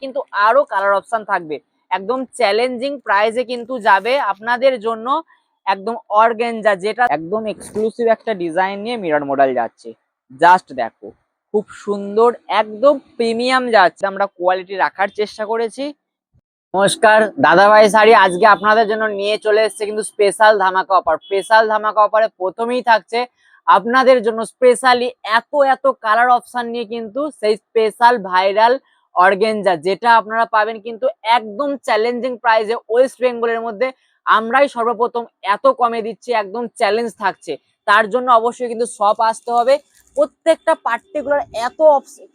কিন্তু আরো colour option থাকবে, একদম চ্যালেঞ্জিং প্রাইসে কিন্তু যাবে আপনাদের জন্য। একদম অর্গানজা, যেটা একদম এক্সক্লুসিভ একটা ডিজাইন নিয়ে মিরর মডেল যাচ্ছে। জাস্ট দেখো, খুব সুন্দর, একদম প্রিমিয়াম যাচ্ছে। আমরা কোয়ালিটি রাখার চেষ্টা করেছি। নমস্কার দাদাভাই শাড়ি আজকে আপনাদের জন্য নিয়ে চলে এসেছে কিন্তু স্পেশাল ধামাকা অফার। স্পেশাল ধামাকা অফারে প্রথমেই থাকছে আপনাদের জন্য স্পেশালি এত এত কালার অপশন নিয়ে কিন্তু সেই স্পেশাল ভাইরাল অর্গেঞ্জা, যেটা আপনারা পাবেন কিন্তু একদম চ্যালেঞ্জিং প্রাইসে ওয়েস্ট বেঙ্গলের মধ্যে। আমরাই সর্বপ্রথম এত কমে দিচ্ছি, একদম চ্যালেঞ্জ থাকছে। তার জন্য অবশ্যই কিন্তু শপ আসতে হবে। প্রত্যেকটা পার্টিকুলার এত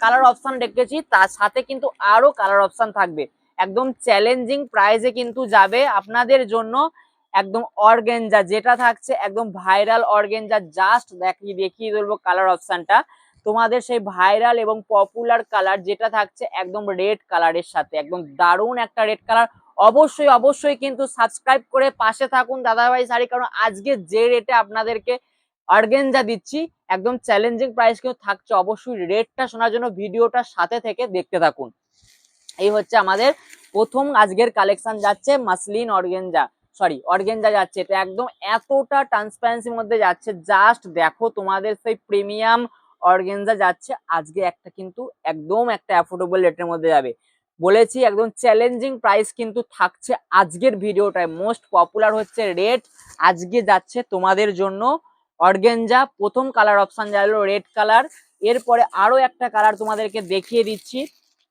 কালার অপশন রেখেছি, তার সাথে কিন্তু আরো কালার অপশন থাকবে, একদম চ্যালেঞ্জিং প্রাইসে কিন্তু যাবে আপনাদের জন্য। একদম অর্গেঞ্জা যেটা থাকছে, একদম ভাইরাল অর্গেঞ্জা। জাস্ট দেখিয়ে দেবো কালার অপশনটা তোমাদের, সেই ভাইরাল এবং পপুলার কালার যেটা থাকছে একদম রেড কালারের সাথে, একদম দারুণ একটা রেড কালার। অবশ্যই অবশ্যই কিন্তু সাবস্ক্রাইব করে পাশে থাকুন দাদাভাই শাড়ি, কারণ আজকে যে রেটে আপনাদেরকে অর্গেঞ্জা দিচ্ছি একদম চ্যালেঞ্জিং প্রাইস কিন্তু থাকছে। অবশ্যই রেটটা শোনার জন্য ভিডিওটার সাথে থেকে দেখতে থাকুন। এই হচ্ছে আমাদের প্রথম আজকের কালেকশন যাচ্ছে মাসলিন অর্গেঞ্জা, সরি অর্গেঞ্জা যাচ্ছে। এটা একদম এতটা ট্রান্সপারেন্সির মধ্যে যাচ্ছে, জাস্ট দেখো তোমাদের সেই প্রিমিয়াম অর্গেঞ্জা যাচ্ছে আজকে। একটা কিন্তু একদম একটা অ্যাফোর্ডেবল রেটের মধ্যে যাবে, বলেছি একদম চ্যালেঞ্জিং প্রাইস কিন্তু থাকছে আজকের ভিডিওটায়। মোস্ট পপুলার হচ্ছে রেড, আজকে যাচ্ছে তোমাদের জন্য অর্গেঞ্জা। প্রথম কালার অপশন গেল রেড কালার, এরপরে আরো একটা কালার তোমাদেরকে দেখিয়ে দিচ্ছি।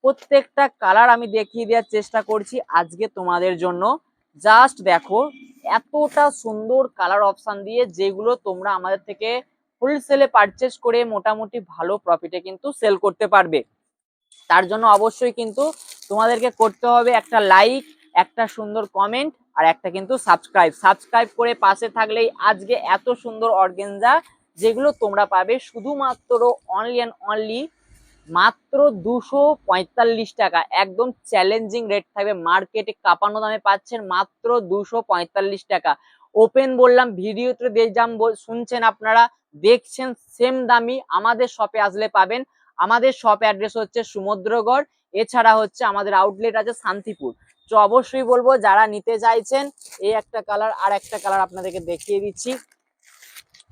প্রত্যেকটা কালার আমি দেখিয়ে দেওয়ার চেষ্টা করছি আজকে তোমাদের জন্য। জাস্ট দেখো এতটা সুন্দর কালার অপশন দিয়ে, যেগুলো তোমরা আমাদের থেকে হোলসেলে পারচেস করে মোটামুটি ভালো প্রফিটে কিন্তু সেল করতে পারবে। তার জন্য অবশ্যই কিন্তু তোমাদেরকে করতে হবে একটা লাইক, একটা সুন্দর কমেন্ট, আর একটা কিন্তু সাবস্ক্রাইব করে পাশে থাকলেই আজকে এত সুন্দর অর্গেঞ্জা যেগুলো তোমরা পাবে শুধুমাত্র অনলি অ্যান্ড অনলি মাত্র 245 টাকা। একদম চ্যালেঞ্জিং রেট থাকবে, মার্কেটে কাঁপানো দামে পাচ্ছেন মাত্র 245 টাকা। ওপেন বললাম, ভিডিওতে শুনছেন আপনারা, দেখছেন সেম দামি আমাদের শপে আসলে পাবেন। আমাদের শপ অ্যাড্রেস হচ্ছে সমুদ্রগড়, এছাড়া হচ্ছে আমাদের আউটলেট আছে শান্তিপুর। তো অবশ্যই বলবো যারা নিতে চাইছেন, এই একটা কালার আর একটা কালার আপনাদেরকে দেখিয়ে দিচ্ছি।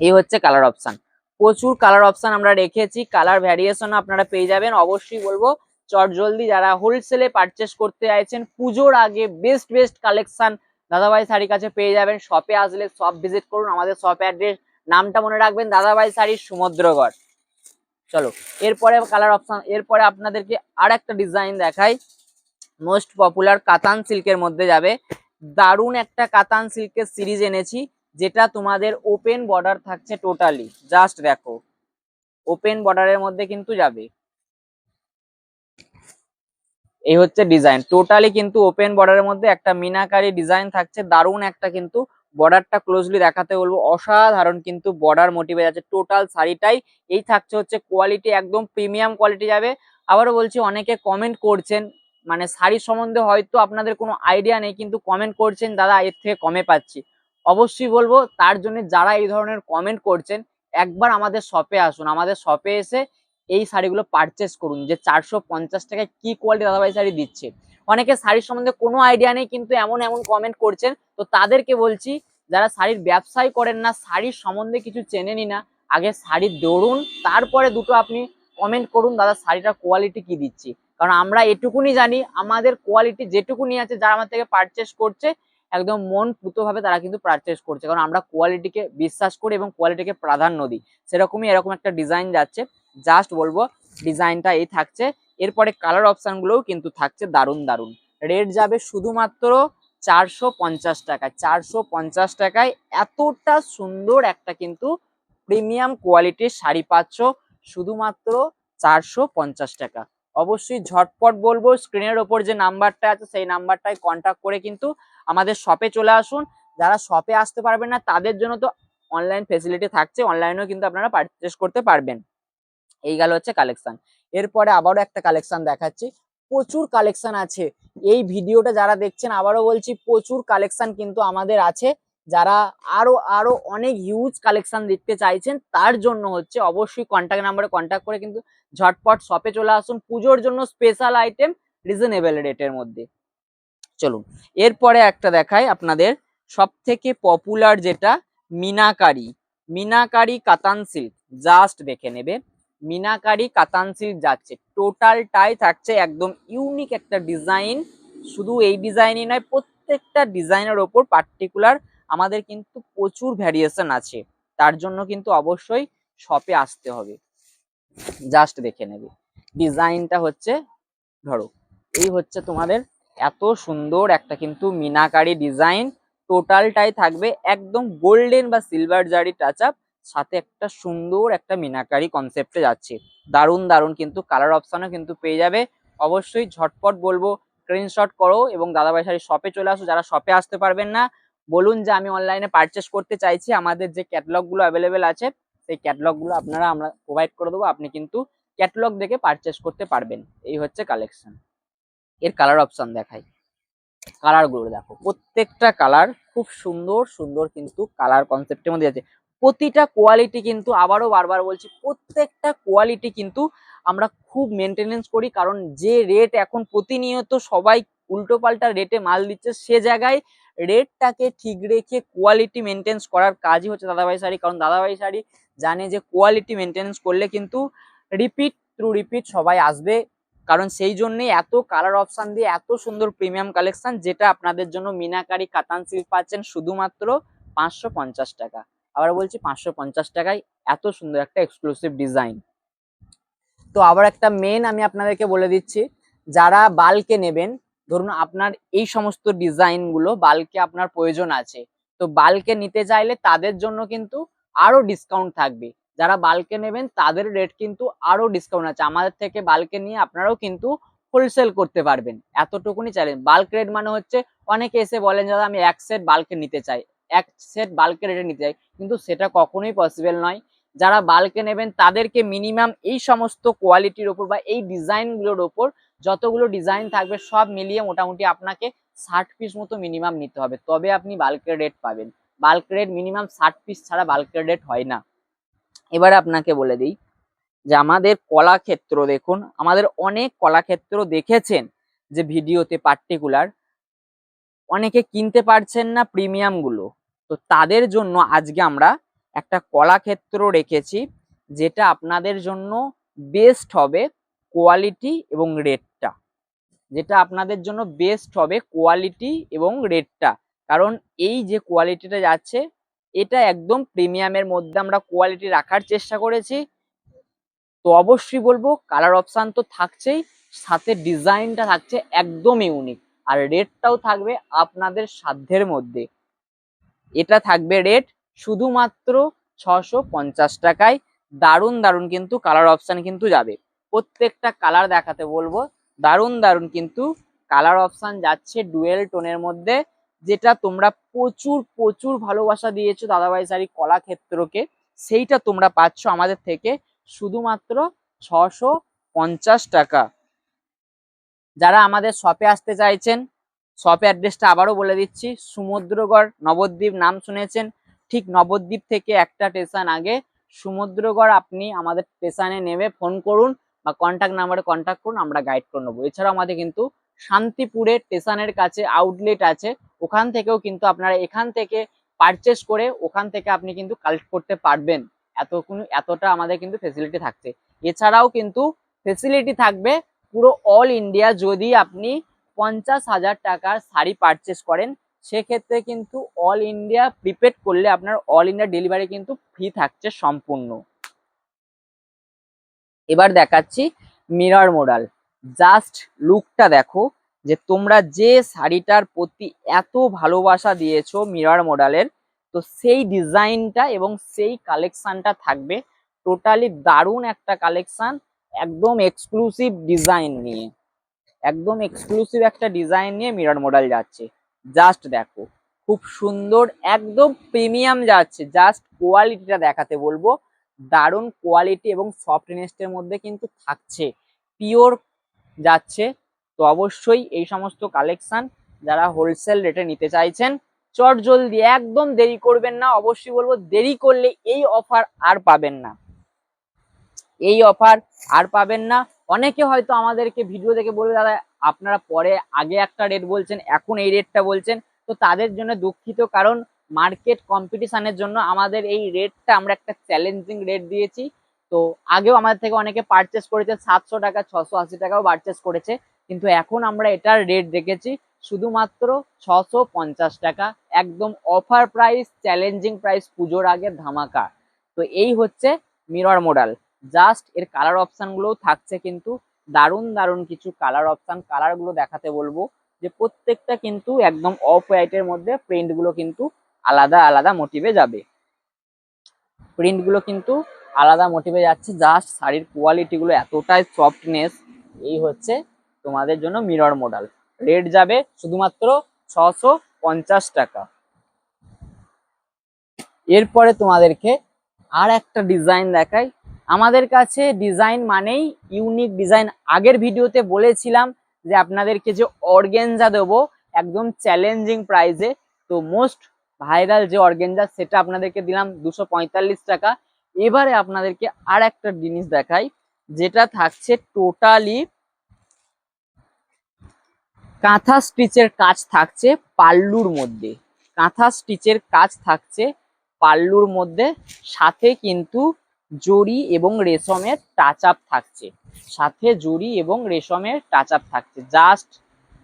এই হচ্ছে কালার অপশন, প্রচুর কালার অপশন আমরা রেখেছি, কালার ভ্যারিয়েশন আপনারা পেয়ে যাবেন। অবশ্যই বলবো চটজলদি যারা হোলসেলে পারচেস করতে চাইছেন পুজোর আগে বেস্ট কালেকশন দাদাভাই শাড়ির কাছে পেয়ে যাবেন। শপে আসলে শপ ভিজিট করুন, আমাদের শপ অ্যাড্রেস নামটা মনে রাখবেন, দাদাভাই শাড়ির সমুদ্রগড়। চলো এরপরে কালার অপশন, এরপরে আপনাদেরকে আর একটা ডিজাইন দেখাই। মোস্ট পপুলার কাতান সিল্কের মধ্যে যাবে, দারুণ একটা কাতান সিল্কের সিরিজ এনেছি, যেটা তোমাদের ওপেন বর্ডার থাকছে টোটালি। জাস্ট দেখো ওপেন বর্ডারের মধ্যে কিন্তু যাবে। এই হচ্ছে ডিজাইন, টোটালি কিন্তু ওপেন বর্ডারের মধ্যে একটা মিনাকারি ডিজাইন থাকছে, দারুণ একটা কিন্তু বর্ডারটা ক্লোজলি দেখাতে বলবো, অসাধারণ কিন্তু বর্ডার মোটিভে যাচ্ছে টোটাল শাড়িটাই। এই থাকছে হচ্ছে কোয়ালিটি, একদম প্রিমিয়াম কোয়ালিটি যাবে। আবারও বলছি, অনেকে কমেন্ট করছেন, মানে শাড়ির সম্বন্ধে হয়তো আপনাদের কোনো আইডিয়া নেই, কিন্তু কমেন্ট করছেন দাদা এর থেকে কমে পাচ্ছি। অবশ্যই বলবো তার জন্য যারা এই ধরনের কমেন্ট করছেন, একবার আমাদের শপে আসুন, আমাদের শপে এসে এই শাড়িগুলো পারচেস করুন, যে 450 টাকায় কি কোয়ালিটি দাদাভাই শাড়ি দিচ্ছে। অনেকে শাড়ির সম্বন্ধে কোনো আইডিয়া নেই কিন্তু এমন এমন কমেন্ট করছেন, তো তাদেরকে বলছি যারা শাড়ির ব্যবসায় করেন না, শাড়ির সম্বন্ধে কিছু চেনেনই না, আগে শাড়ি দৌড়ুন, তারপরে দুটো আপনি কমেন্ট করুন দাদা শাড়িটার কোয়ালিটি কি দিচ্ছি। কারণ আমরা এটুকুনি জানি, আমাদের কোয়ালিটি যেটুকুনি আছে, যারা আমার থেকে পারচেস করছে একদম মন পুতোভাবে তারা কিন্তু পারচেস করছে, কারণ আমরা কোয়ালিটিকে বিশ্বাস করি এবং কোয়ালিটিকে প্রাধান্য দিই। সেরকমই এরকম একটা ডিজাইন যাচ্ছে, জাস্ট বলবো ডিজাইনটা এই থাকছে। এরপরে কালার অপশন গুলোও কিন্তু থাকছে দারুণ দারুণ। রেট যাবে শুধুমাত্র 450 টাকায়। 450 টাকায় এতটা সুন্দর একটা কিন্তু প্রিমিয়াম কোয়ালিটির শাড়ি পাচ্ছ শুধুমাত্র 450 টাকা। অবশ্যই ঝটপট বলবো, স্ক্রিনের ওপর যে নাম্বারটা আছে সেই নাম্বারটায় কন্ট্যাক্ট করে কিন্তু আমাদের শপে চলে আসুন। যারা শপে আসতে পারবেন না তাদের জন্য তো অনলাইন ফেসিলিটি থাকছে, অনলাইনেও কিন্তু আপনারা পারচেস করতে পারবেন। এই গেল হচ্ছে কালেকশন। এরপরে আবারও একটা কালেকশন দেখাচ্ছি, প্রচুর কালেকশন আছে। এই ভিডিওটা যারা দেখছেন, আবারও বলছি প্রচুর কালেকশন কিন্তু আমাদের আছে। যারা আরো আরো অনেক হিউজ কালেকশন দেখতে চাইছেন, তার জন্য হচ্ছে অবশ্যই কন্ট্যাক্ট নাম্বারে কন্ট্যাক্ট করে কিন্তু ঝটপট শপে চলে আসুন। পুজোর জন্য স্পেশাল আইটেম রিজনেবল রেটের মধ্যে। চলুন এরপরে একটা দেখাই আপনাদের সব থেকে পপুলার যেটা মিনাকারি। মিনাকারি কাতান সিল্ক, জাস্ট দেখে নেবে। মিনাকারি কাতান সিল্ক যাচ্ছে, টোটালটাই থাকছে একদম ইউনিক একটা ডিজাইন। শুধু এই ডিজাইনই নয়, প্রত্যেকটা ডিজাইনের ওপর পার্টিকুলার আমাদের কিন্তু প্রচুর ভ্যারিয়েশন আছে। তার জন্য কিন্তু অবশ্যই শপে আসতে হবে। জাস্ট দেখে নেবে ডিজাইনটা হচ্ছে, ধরো এই হচ্ছে তোমাদের এত সুন্দর একটা কিন্তু মিনাকারি ডিজাইন। টোটালটাই থাকবে একদম গোল্ডেন বা সিলভার জারি টাচ আপ, সাথে একটা সুন্দর একটা মিনাকারি কনসেপ্টে যাচ্ছে। দারুণ দারুণ কিন্তু কালার অপশনও কিন্তু পেয়ে যাবে। অবশ্যই ঝটপট বলবো স্ক্রিনশট করো এবং দাদাভাই শাড়ি শপে চলে আসো। যারা শপে আসতে পারবেন না, বলুন যে আমি অনলাইনে পারচেস করতে চাইছি, আমাদের যে ক্যাটালগ গুলো অ্যাভেলেবেল আছে সেই ক্যাটালগ গুলো আমরা প্রোভাইড করে দেবো, আপনি কিন্তু ক্যাটালগ দেখে পারচেস করতে পারবেন। এই হচ্ছে কালেকশন। এর কালার অপশন দেখাই, কালার গুলো দেখো, প্রত্যেকটা কালার খুব সুন্দর সুন্দর কিন্তু কালার কনসেপ্টের মধ্যে আছে। প্রতিটা কোয়ালিটি কিন্তু, আবারও বারবার বলছি, প্রত্যেকটা কোয়ালিটি কিন্তু আমরা খুব মেনটেনেন্স করি, কারণ যে রেট এখন প্রতিনিয়ত সবাই উল্টো পাল্টা রেটে মাল দিচ্ছে, সে জায়গায় রেটটাকে ঠিক রেখে কোয়ালিটি মেনটেন্স করার কাজই হচ্ছে দাদাভাই শাড়ি। কারণ দাদাভাই শাড়ি জানে যে কোয়ালিটি মেনটেন্স করলে কিন্তু রিপিট থ্রু রিপিট সবাই আসবে। কারণ সেই জন্যই এত কালার অপশন দিয়ে এত সুন্দর প্রিমিয়াম কালেকশন, যেটা আপনাদের জন্য মিনাকারি কাতান সিল্ক পাচ্ছেন শুধুমাত্র 550 টাকা। আবার বলছি 550 টাকায় এত সুন্দর একটা এক্সক্লুসিভ ডিজাইন। তো আবার একটা মেন আমি আপনাদেরকে বলে দিচ্ছি, যারা বাল্কে নেবেন, ধরুন আপনার এই সমস্ত ডিজাইন গুলো বাল্কে আপনার প্রয়োজন আছে, তো বাল্কে নিতে চাইলে তাদের জন্য কিন্তু আরো ডিসকাউন্ট থাকবে। যারা বাল্কে নেবেন তাদের রেট কিন্তু আরো ডিসকাউন্ট আছে, আমাদের থেকে বাল্কে নিয়ে আপনারাও কিন্তু হোলসেল করতে পারবেন। এতটুকুনি চাইলেন। বাল্ক রেট মানে হচ্ছে, অনেকে এসে বলেন দাদা আমি এক সেট বাল্কে নিতে চাই, এক সেট বাল্কে রেটে নিতে চাই, কিন্তু সেটা কখনোই পসিবল নয়। যারা বাল্কে নেবেন তাদেরকে মিনিমাম এই সমস্ত কোয়ালিটির ওপর বা এই ডিজাইনগুলোর ওপর যতগুলো ডিজাইন থাকবে সব মিলিয়ে মোটামুটি আপনাকে 60 পিস মতো মিনিমাম নিতে হবে, তবে আপনি বাল্কের রেট পাবেন। বাল্ক রেট মিনিমাম 60 পিস ছাড়া বাল্কের রেট হয় না। এবারে আপনাকে বলে দিই যে আমাদের কলাক্ষেত্র দেখুন, আমাদের অনেক কলাক্ষেত্র দেখেছেন যে ভিডিওতে পার্টিকুলার অনেকে কিনতে পারছেন না প্রিমিয়াম গুলো, তো তাদের জন্য আজকে আমরা একটা কলাক্ষেত্র রেখেছি, যেটা আপনাদের জন্য বেস্ট হবে কোয়ালিটি এবং রেটটা, যেটা আপনাদের জন্য বেস্ট হবে কোয়ালিটি এবং রেটটা। কারণ এই যে কোয়ালিটিটা যাচ্ছে, এটা একদম প্রিমিয়ামের মধ্যে আমরা কোয়ালিটি রাখার চেষ্টা করেছি। তো অবশ্যই বলবো কালার অপশন তো থাকছেই, সাথে ডিজাইনটা থাকছে একদম ইউনিক, আর রেটটাও থাকবে আপনাদের সাধ্যের মধ্যে। এটা থাকবে রেট শুধুমাত্র 650 টাকায়। দারুণ দারুণ কিন্তু কালার অপশন কিন্তু যাবে, প্রত্যেকটা কালার দেখাতে বলবো। দারুণ দারুণ কিন্তু কালার অপশন যাচ্ছে ডুয়েল টোনের মধ্যে, যেটা তোমরা প্রচুর প্রচুর ভালোবাসা দিয়েছো দাদাভাই শাড়ি কলাক্ষেত্রকে, সেইটা তোমরা পাচ্ছ আমাদের থেকে শুধুমাত্র 650 টাকা। যারা আমাদের শপে আসতে চাইছেন, শপে অ্যাড্রেসটা আবারও বলে দিচ্ছি, সমুদ্রগড় নবদ্বীপ নাম শুনেছেন, ঠিক নবদ্বীপ থেকে একটা স্টেশন আগে সমুদ্রগড়, আপনি আমাদের স্টেশনে নেমে ফোন করুন বা কন্ট্যাক্ট নাম্বারে কন্ট্যাক্ট করুন, আমরা গাইড করে নেবো। এছাড়াও আমাদের কিন্তু শান্তিপুরে স্টেশনের কাছে আউটলেট আছে, ওখান থেকেও কিন্তু আপনারা এখান থেকে পারচেস করে ওখান থেকে আপনি কিন্তু কালেক্ট করতে পারবেন। এতটা আমাদের কিন্তু ফেসিলিটি থাকছে। এছাড়াও কিন্তু ফেসিলিটি থাকবে পুরো অল ইন্ডিয়া। যদি আপনি 50,000 টাকার শাড়ি পারচেস করেন, সেক্ষেত্রে কিন্তু অল ইন্ডিয়া প্রিপেড করলে আপনার অল ইন্ডিয়া ডেলিভারি কিন্তু ফ্রি থাকছে সম্পূর্ণ। এবার দেখাচ্ছি মিরর মডেল, জাস্ট লুকটা দেখো, যে তোমরা যে শাড়িটার প্রতি এত ভালোবাসা দিয়েছো মিরর মডেলের, তো সেই ডিজাইনটা এবং সেই কালেকশনটা থাকবে টোটালি দারুণ একটা কালেকশন, একদম এক্সক্লুসিভ ডিজাইন নিয়ে, একদম এক্সক্লুসিভ একটা ডিজাইন নিয়ে মিরর মডেল যাচ্ছে। জাস্ট দেখো খুব সুন্দর, একদম প্রিমিয়াম যাচ্ছে। জাস্ট কোয়ালিটিটা দেখাতে বলবো, দারুণ কোয়ালিটি এবং সফটনেসের মধ্যে কিন্তু থাকছে, পিওর যাচ্ছে। তো অবশ্যই এই সমস্ত কালেকশন যারা হোলসেল রেটে নিতে চাইছেন, চট জলদি একদম দেরি করবেন না। অবশ্যই বলবো দেরি করলে এই অফার আর পাবেন না, এই অফার আর পাবেন না। অনেকে হয়তো আমাদেরকে ভিডিও দেখে বলবে দাদা আপনারা পরে আগে একটা রেট বলছেন, এখন এই রেটটা বলছেন, তো তাদের জন্য দুঃখিত, কারণ মার্কেট কম্পিটিশনের জন্য আমাদের এই রেটটা আমরা একটা চ্যালেঞ্জিং রেট দিয়েছি। তো আগেও আমাদের থেকে অনেকে পারচেস করেছে 700 টাকা, 680 টাকাও পারচেস করেছে, কিন্তু এখন আমরা এটার রেট রেখেছি শুধুমাত্র 650 টাকা, একদম অফার প্রাইস, চ্যালেঞ্জিং প্রাইস, পুজোর আগে ধামাকা। তো এই হচ্ছে মিরর মডেল। জাস্ট এর কালার অপশন গুলোও থাকছে কিন্তু দারুণ দারুণ কিছু কালার অপশন। কালার গুলো দেখাতে বলবো, যে প্রত্যেকটা কিন্তু একদম অফ হোয়াইটের মধ্যে প্রিন্ট গুলো কিন্তু আলাদা আলাদা মোটিভে যাবে। প্রিন্ট গুলো কিন্তু আলাদা মোটিভে যাচ্ছে। জাস্ট শাড়ির কোয়ালিটি গুলো এতটাই সফটনেস। এই হচ্ছে তোমাদের জন্য মিরর মডেল। রেট যাবে শুধুমাত্র 650 টাকা। এরপরে তোমাদেরকে আর একটা ডিজাইন দেখাই। আমাদের কাছে ডিজাইন মানেই ইউনিক ডিজাইন। আগের ভিডিওতে বলেছিলাম যে আপনাদেরকে যে অর্গেনজা দেবো একদম চ্যালেঞ্জিং প্রাইসে। তো মোস্ট ভাইরাল যে অর্গেনজা সেটা আপনাদেরকে দিলাম 245 টাকা। এবারে আপনাদেরকে আর একটা জিনিস দেখাই, যেটা থাকছে টোটালি কাঁথা স্টিচের কাজ থাকছে পাল্লুর মধ্যে। কাঁথা স্টিচের কাজ থাকছে পাল্লুর মধ্যে, সাথে কিন্তু জরি এবং রেশমের টাচ আপ থাকছে। সাথে জরি এবং রেশমের টাচ আপ থাকছে। জাস্ট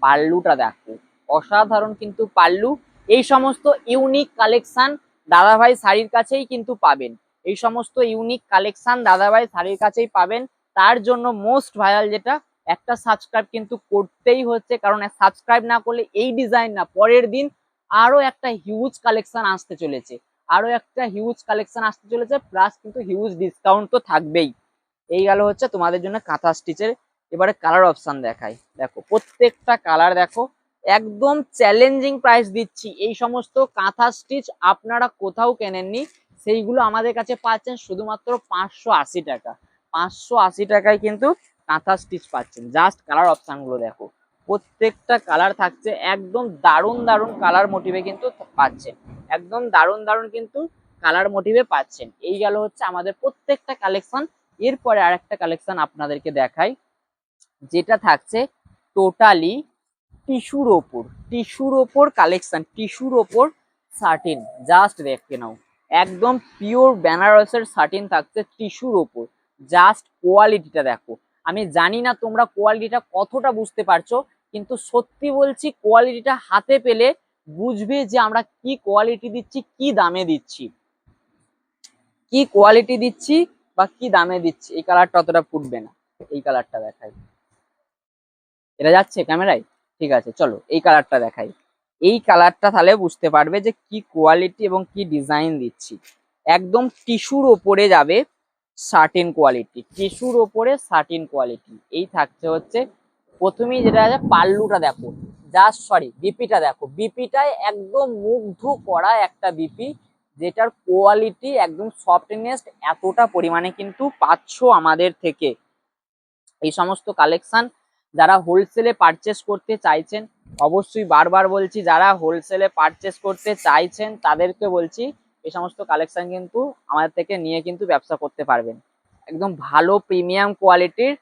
পাল্লুটা দেখো, অসাধারণ কিন্তু পাল্লু। এই সমস্ত ইউনিক কালেকশন দাদাভাই শাড়ির কাছেই কিন্তু পাবেন। এই সমস্ত ইউনিক কালেকশন দাদাভাই শাড়ির কাছেই পাবেন। তার জন্য মোস্ট ভাইরাল যেটা, একটা সাবস্ক্রাইব কিন্তু করতেই হচ্ছে, কারণ সাবস্ক্রাইব না করলে এই ডিজাইন না, পরের দিন আরো একটা হিউজ কালেকশন আসতে চলেছে, প্লাস কিন্তু হিউজ ডিসকাউন্ট তো থাকবেই। এই গেল হচ্ছে তোমাদের জন্য কাঁথা স্টিচের। এবারে কালার অপশন দেখাই, দেখো প্রত্যেকটা কালার দেখো, একদম চ্যালেঞ্জিং প্রাইস দিচ্ছি। এই সমস্ত কাঁথা স্টিচ আপনারা কোথাও কেনেননি, সেইগুলো আমাদের কাছে পাচ্ছেন শুধুমাত্র 580 টাকা। 580 টাকায় কিন্তু কাঁথা স্টিচ পাচ্ছেন। জাস্ট কালার অপশন গুলো দেখো, প্রত্যেকটা কালার থাকছে একদম দারুণ দারুণ কালার মোটিভে কিন্তু পাচ্ছেন, একদম দারুণ দারুণ কিন্তু কালার মোটিভে পাচ্ছেন। এই গেল হচ্ছে আমাদের প্রত্যেকটা কালেকশন। এরপরে আর একটা কালেকশন আপনাদেরকে দেখাই, যেটা থাকছে টোটালি টিস্যুর ওপর কালেকশন, টিস্যুর ওপর শার্টিন। জাস্ট দেখে নাও, একদম পিওর বেনারসের শার্টিন থাকছে টিস্যুর ওপর। জাস্ট কোয়ালিটিটা দেখো, আমি জানি না তোমরা কোয়ালিটিটা কতটা বুঝতে পারছো, কিন্তু সত্যি বলছি কোয়ালিটিটা হাতে পেলে বুঝবে যে আমরা কি কোয়ালিটি দিচ্ছি, কি দামে দিচ্ছি, কি কোয়ালিটি দিচ্ছি বা কি দামে দিচ্ছি। এই কালারটা অতটা ফুটবে না, এই কালারটা দেখাই, এটা যাচ্ছে ক্যামেরায়, ঠিক আছে চলো এই কালারটা দেখাই। এই কালারটা তাহলে বুঝতে পারবে যে কি কোয়ালিটি এবং কি ডিজাইন দিচ্ছি। একদম টিস্যুর ওপরে যাবে সার্টিন কোয়ালিটি, টিস্যুর ওপরে সার্টিন কোয়ালিটি। এই থাকছে হচ্ছে প্রথমেই যেটা আছে পাল্লুটা দেখো, জাস্ট সরি বিপিটা দেখো, বিপিটায় একদম মুগ্ধ করা একটা বিপি, যেটার কোয়ালিটি একদম সফটনেস এতটা পরিমাণে কিন্তু পাচ্ছো আমাদের থেকে। এই সমস্ত কালেকশন যারা হোলসেলে পারচেস করতে চাইছেন, অবশ্যই বারবার বলছি, যারা হোলসেলে পারচেস করতে চাইছেন তাদেরকে বলছি এই সমস্ত কালেকশন কিন্তু আমাদের থেকে নিয়ে কিন্তু ব্যবসা করতে পারবেন। একদম ভালো প্রিমিয়াম কোয়ালিটির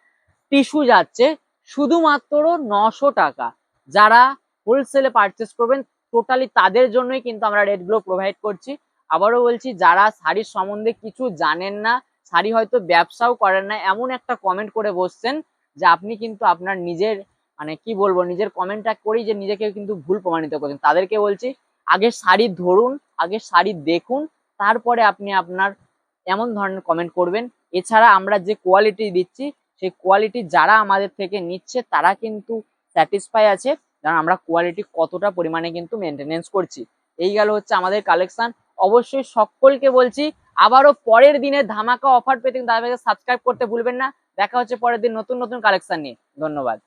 টিস্যু যাচ্ছে শুধুমাত্র 900 টাকা। যারা হোলসেলে পারচেস করবেন টোটালি তাদের জন্যই কিন্তু আমরা রেটগুলো প্রোভাইড করছি। আবারও বলছি, যারা শাড়ির সম্বন্ধে কিছু জানেন না, শাড়ি হয়তো ব্যবসাও করেন না, এমন একটা কমেন্ট করে বসছেন যে আপনি কিন্তু আপনার নিজের মানে কি বলবো, নিজের কমেন্টটা করেই যে নিজেকে কিন্তু ভুল প্রমাণিত করছেন, তাদেরকে বলছি আগে শাড়ি ধরুন, আগে শাড়ি দেখুন, তারপরে আপনি আপনার এমন ধরনের কমেন্ট করবেন। এছাড়া আমরা যে কোয়ালিটি দিচ্ছি সেই কোয়ালিটি যারা আমাদের থেকে নিচ্ছে তারা কিন্তু স্যাটিসফাই আছে, কারণ আমরা কোয়ালিটি কতটা পরিমাণে কিন্তু মেনটেনেন্স করছি। এই গেল হচ্ছে আমাদের কালেকশন। অবশ্যই সকলকে বলছি আবারও পরের দিনে ধামাকা অফার পেতে কিন্তু সাবস্ক্রাইব করতে ভুলবেন না। দেখা হচ্ছে পরের দিন নতুন নতুন কালেকশন নিয়ে। ধন্যবাদ।